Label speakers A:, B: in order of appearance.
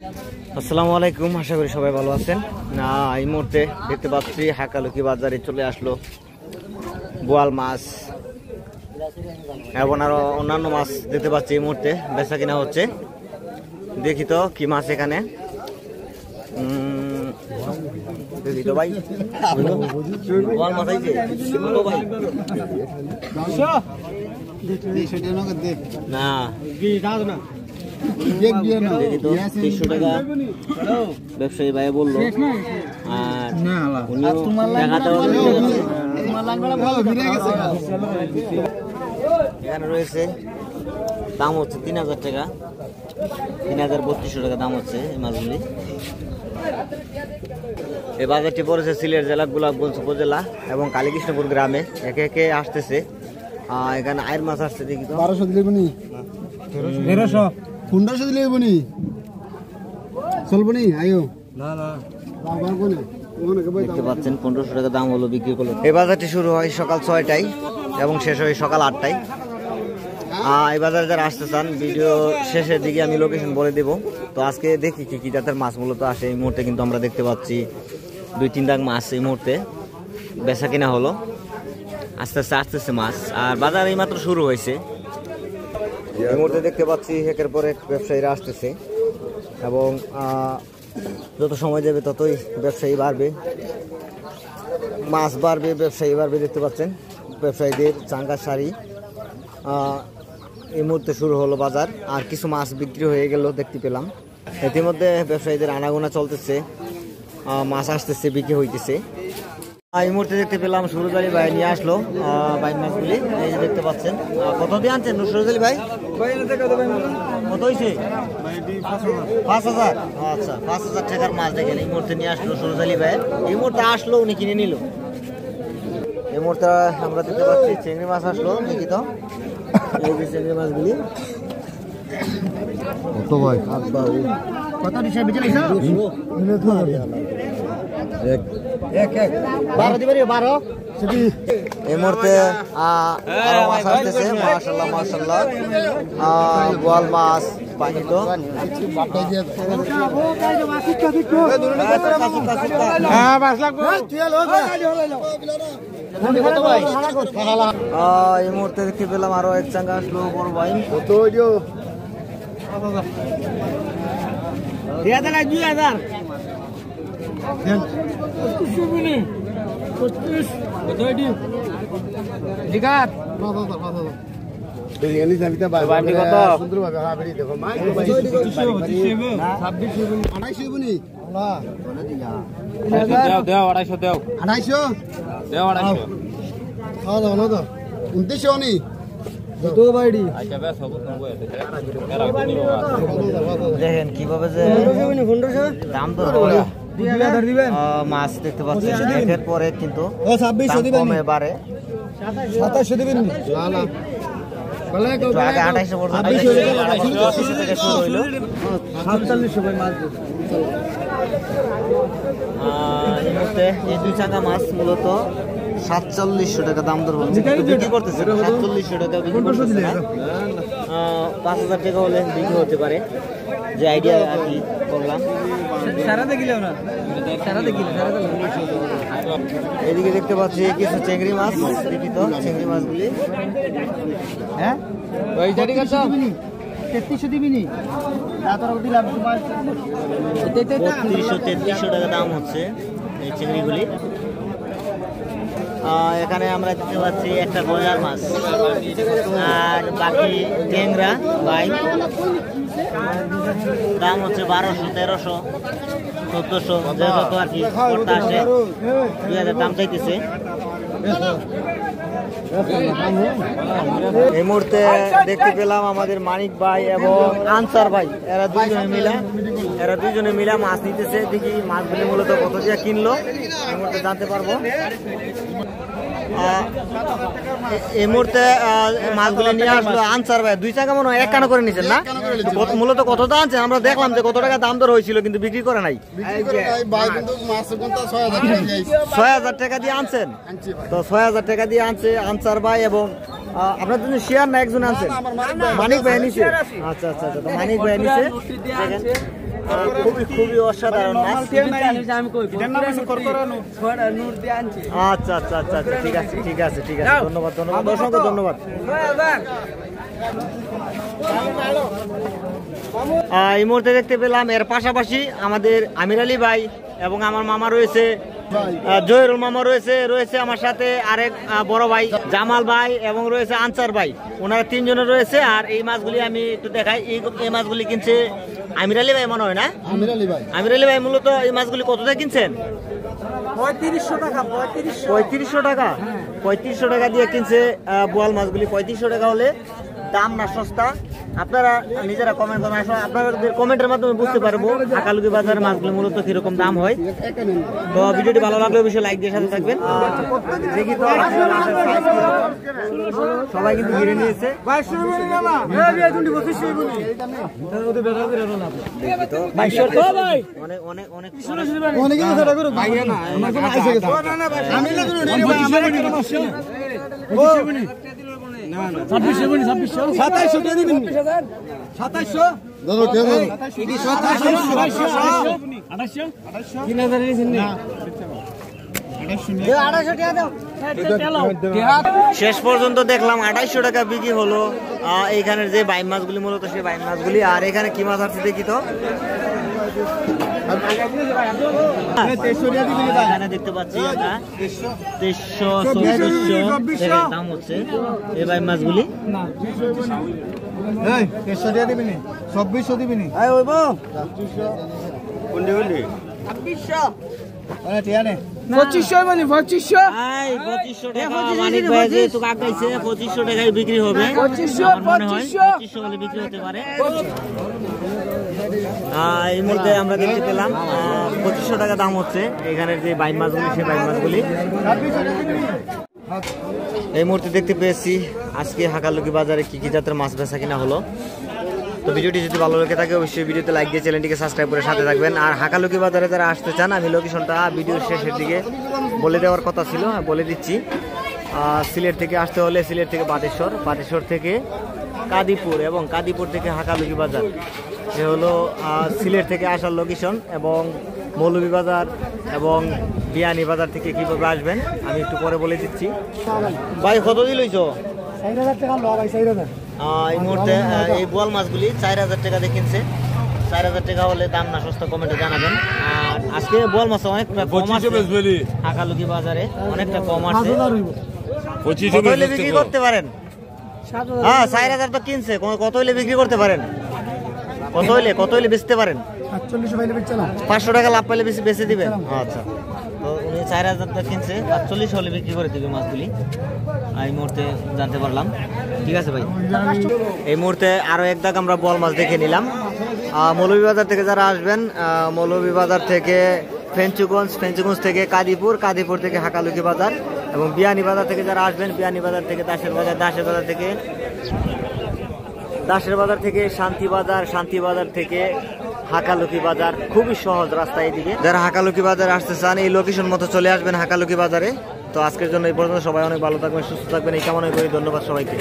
A: আসসালামু আলাইকুম, আশা করি সবাই ভালো আছেন। এই মুহূর্তে দেখতে পাচ্ছি হাকালুকি বাজারে চলে আসলো বোয়াল মাছ এবং আরো অন্যান্য মাছ দেখতে পাচ্ছি। এই মুহূর্তে বেচা কিনা হচ্ছে। দেখি তো কি মাছ এখানে। দেখি তো ভাই, বোয়াল মাছ আইছে ভাই না দেখি তো 300 টাকা ব্যবসায়ী ভাই বললো। আর এখানে রয়েছে দাম হচ্ছে 3000 টাকা, 3032 টাকা দাম হচ্ছে এই মাছগুলি। এই বাজারটি পড়েছে সিলেট জেলা গোলাপগঞ্জ উপজেলা এবং কালীকৃষ্ণপুর গ্রামে। একে একে আসতেছে। এখানে আয়ের মাছ আসছে দেখি তো
B: 1200 দিলে বনি 1300 1500 দিলে বনি চলবনি আয়ো না না
A: দেখতে পাচ্ছেন 1500 টাকা দাম হলো বিক্রি করলো। এই বাজারটি শুরু হয় সকাল 6টায় এবং শেষ হয় সকাল 8টায়। এই বাজারে যারা আসতে চান ভিডিও শেষের দিকে আমি লোকেশন বলে দেব। তো আজকে দেখি কি কি জাতের মাছ মূলত আসে। এই মুহূর্তে কিন্তু আমরা দেখতে পাচ্ছি 2-3 দাগ মাছ এই মুহূর্তে বেচা কিনা হলো। আস্তে আস্তে আসতেছে মাছ। আর বাজার এই মাত্র শুরু হয়েছে। এই মুহূর্তে দেখতে পাচ্ছি একের পর এক ব্যবসায়ীরা আসতেছে এবং যত সময় যাবে ততই ব্যবসায়ী বাড়বে, মাছ বাড়বে, ব্যবসায়ী বাড়বে। দেখতে পাচ্ছেন ব্যবসায়ীদের চাঙ্গা সারি। এই মুহূর্তে শুরু হলো বাজার। আর কিছু মাছ বিক্রি হয়ে গেল দেখতে পেলাম। ইতিমধ্যে ব্যবসায়ীদের আনাগোনা চলতেছে, মাছ আসতেছে, বিক্রি হইতেছে। এই মুহূর্তে দেখতে পেলাম সুরজ আলী ভাই নিয়ে আসলো বাইন মাছগুলি। এই যে দেখতে পাচ্ছেন। কত দিয়ে আনছেন সুরজ আলী ভাই? কত হয়েছে? 5000। আচ্ছা, 5000 টাকার মাছ দেখেন এই মুহূর্তে নিয়ে আসলো সুরজ আলী ভাই। এই মুহূর্তে আসলো, উনি কিনে নিল। এই মুহূর্তে আমরা দেখতে পাচ্ছি চিংড়ি মাছ আসলো। দেখি তো এই যে চিংড়ি মাছগুলি
B: কত ভাই
A: কত হিসাবে বেচে এক 12 দিবেন 12। এই মুহূর্তে মাছ আসতেছে। মাশাআল্লাহ মাশাআল্লাহ, বোয়াল মাছ পানি তো এই মুহূর্তে দেখতে পেলাম আরো এক চাঙ্গা আসলো বড় ভাই। কত 2000 দেখেন কিভাবে যে দাম তো মাছ দেখতে পাচ্ছি একের পরে কিন্তু 2600 বাড়ে।
B: 2700 দিবেন না না
A: আগে 2800 পর্যন্ত থেকে শুরু হইলো।
B: 4700 ভাই মাছ
A: এই মুহূর্তে এই দুই চাঙ্গা মাছ মূলত 4700 টাকা দাম দর হচ্ছে, বিক্রি করতেছে 4700 টাকা বিক্রি করতেছে না। 5000 টাকা হলে বিক্রি হতে পারে, যে আইডিয়া আর কি করলাম। এদিকে দেখতে পাচ্ছি কিছু চিংড়ি মাছ। দেখি তো চিংড়ি মাছগুলি। হ্যাঁ
B: 3300 দিবিনি
A: 3200-3300 টাকা দাম হচ্ছে এই চিংড়িগুলি। এখানে আমরা দেখতে পাচ্ছি একটা গজার মাছ আর বাকি ট্যাংরা ভাই দাম হচ্ছে 1200, 1300, 1400 যে যত আর কি করতে আসে 2000 দাম চাইতেছে। এই মুহূর্তে দেখতে পেলাম আমাদের মানিক ভাই এবং আনসার ভাই, এরা দুজনে মিলা মাছ নিতেছে। দেখি মাছগুলি মূলত কত দিয়ে কিনলো এই মুহূর্তে জানতে পারবো। এই মুহূর্তে মাছগুলি নিয়ে আসলো আনসার ভাই। 2 টাকা মনে হয় এক কানা করে নিচ্ছেন না? মূলত কত দাম আনছেন? আমরা দেখলাম যে কত টাকা দাম দর হয়েছিল কিন্তু বিক্রি করে নাই। 6000 টাকা দিয়ে আনছেন। তো 6000 টাকা দিয়ে আনছে আনসার ভাই এবং আপনার জন্য শেয়ার না একজন আনছেন? মানিক ভাই নিছে। আচ্ছা আচ্ছা আচ্ছা, মানিক ভাই নিছে। দেখেন খুবই খুবই অসাধারণ মাছ। আচ্ছা আচ্ছা আচ্ছা আচ্ছা, ঠিক আছে ঠিক আছে ঠিক আছে, ধন্যবাদ ধন্যবাদ, অসংখ্য ধন্যবাদ। এই মুহূর্তে দেখতে পেলাম এর পাশাপাশি আমাদের আমির আলী ভাই এবং আমার মামা রয়েছে, জহিরুল মামা রয়েছে আমার সাথে আরেক বড় ভাই জামাল ভাই এবং রয়েছে আনসার ভাই, ওনারা তিনজনে রয়েছে। আর এই মাছগুলি আমি একটু দেখাই, এই মাছগুলি কিনছে আমির আলী ভাই মনে হয় না? আমির আলী ভাই মূলত এই মাছগুলি কত টাকা কিনছেন?
B: 3500 টাকা।
A: 3500 টাকা, 3500 টাকা দিয়ে কিনছে বোয়াল মাছগুলি। 3500 টাকা হলে দাম না সস্তা? আপনারা নিজেরা কমেন্ট করেন, আসলে আপনাদের কমেন্টের মাধ্যমে বুঝতে পারবো হাকালুকি বাজারের মাছগুলো মূলত কিরকম দাম হয়। তো ভিডিওটি ভালো লাগলে অবশ্যই লাইক দিয়ে সাথে থাকবেন। দেখি তো সবাই কিন্তু ঘিরে নিয়েছে। শেষ পর্যন্ত দেখলাম 2800 টাকা বিক্রি হলো এইখানের যে বাইম মাছগুলি, মূলত সেই বাইম মাছগুলি। আর এখানে কি মাছ আছে দেখি তো, এখানে দেখতে পাচ্ছি আমরা 2300 দাম হচ্ছে এই বাইম মাছগুলি।
B: 2300 দিবি, 2400 দিবি।
A: টাকায় বিক্রি হবে, 2500 হলে বিক্রি হতে পারে। এই মধ্যে আমরা দেখতে পেলাম 2500 টাকা দাম হচ্ছে এখানের যে বাইম মাছগুলি, সেই বাইম মাছগুলি। এই মুহূর্তে দেখতে পেয়েছি আজকে হাকালুকি বাজারে কি কি জাতের মাছ বেচা কিনা হলো। তো ভিডিওটি যদি ভালো লেগে থাকে অবশ্যই ভিডিওতে লাইক দিয়ে চ্যানেলটিকে সাবস্ক্রাইব করে সাথে থাকবেন। আর হাকালুকি বাজারে যারা আসতে চান, আমি লোকেশনটা ভিডিওর শেষের দিকে বলে দেওয়ার কথা ছিল, বলে দিচ্ছি। সিলেট থেকে আসতে হলে সিলেট থেকে বাদেশ্বর, বাদেশ্বর থেকে কাদিপুর এবং কাদিপুর থেকে হাকালুকি বাজার, এ হলো সিলেট থেকে আসার লোকেশন। এবং মৌলভীবাজার এবং বিয়ানী বাজার থেকে কীভাবে আসবেন আমি একটু পরে বলে দিচ্ছি। ভাই কত দিল?
B: 4000 টাকা লো ভাই, 4000।
A: এই মুহূর্তে এই বোয়াল মাছগুলি 4000 টাকা দিয়ে কিনছে। 4000 টাকা হলে দাম না সস্তা কমেন্টে জানাবেন। আর আজকে বোয়াল মাছ অনেকটা কম আছে হাকালুকি বাজারে, অনেকটা কম আছে। কত হলে বিক্রি করতে পারেন? হ্যাঁ 4000 তো কিনছে, কত হলে বিক্রি করতে পারেন? কত হলে বেচতে পারেন? 500 টাকা লাভ পাইলে বেশি দিবেন। আচ্ছা, তো উনি 4000 টাকা কিনছে, 45 হলে বিক্রি করে দিবে মাছগুলি, এই মুহূর্তে জানতে পারলাম। ঠিক আছে ভাই, এই মুহূর্তে আরো এক দাগ আমরা বোয়াল মাছ দেখে নিলাম। মৌলভীবাজার থেকে যারা আসবেন, মৌলভীবাজার থেকে ফেঞ্চুগঞ্জ, ফেঞ্চুগঞ্জ থেকে কাদিপুর, কাদিপুর থেকে হাকালুকি বাজার এবং বিয়ানী বাজার থেকে যারা আসবেন, বিয়ানী বাজার থেকে দাসের বাজার, দাসের বাজার থেকে শান্তি বাজার, শান্তি বাজার থেকে হাকালুকি বাজার। খুবই সহজ রাস্তা এদিকে। যারা হাকালুকি বাজারে আসতে চান এই লোকেশন মতো চলে আসবেন হাকালুকি বাজারে। তো আজকের জন্য এই পর্যন্ত, সবাই অনেক ভালো থাকবেন, সুস্থ থাকবেন এই কামনা করি। ধন্যবাদ সবাইকে।